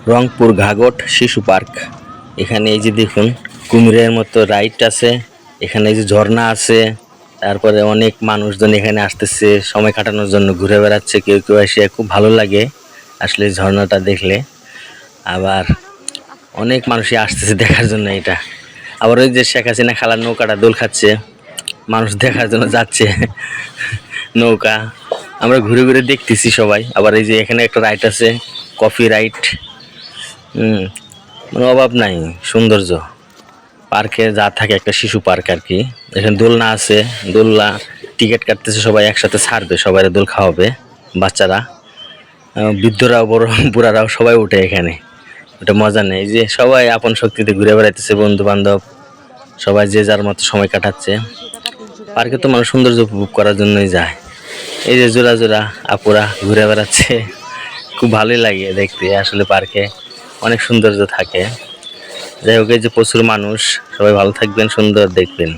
রংপুর ঘাঘট শিশু পার্ক। এখানে এই যে দেখুন কুমিরের মতো রাইড আছে, এখানে এই যে ঝর্ণা আছে, তারপরে অনেক মানুষজন এখানে আসতেছে সময় কাটানোর জন্য, ঘুরে বেড়াচ্ছে, কেউ কেউ এসে, খুব ভালো লাগে আসলে ঝর্ণাটা দেখলে। আবার অনেক মানুষই আসতেছে দেখার জন্য এটা। আবার ওই যে শেখ হাসিনা খালার নৌকাটা দোল খাচ্ছে, মানুষ দেখার জন্য যাচ্ছে নৌকা, আমরা ঘুরে ঘুরে দেখতেছি সবাই। আবার এই যে এখানে একটা রাইড আছে, কফি রাইড। মানে অভাব নাই সৌন্দর্য পার্কে যা থাকে, একটা শিশু পার্ক আর কি। এখানে দোলনা আছে, দোলনা টিকিট কাটতেছে, সবাই একসাথে ছাড়বে, সবাই দোল খাওয়াবে, বাচ্চারা, বৃদ্ধরাও, বড় বুড়ারাও সবাই উঠে এখানে, ওটা মজা নেই। যে সবাই আপন শক্তিতে ঘুরে বেড়াইতেছে, বন্ধু বান্ধব সবাই যে যার মতো সময় কাটাচ্ছে। পার্কে তো মানুষ সৌন্দর্য উপভোগ করার জন্যই যায়। এই যে জোড়া জোড়া আপুরা ঘুরে বেড়াচ্ছে, খুব ভালোই লাগে দেখতে। আসলে পার্কে অনেক সৌন্দর্য থাকে। যাই হোক, এই যে প্রচুর মানুষ, সবাই ভালো থাকবেন, সুন্দর দেখবেন।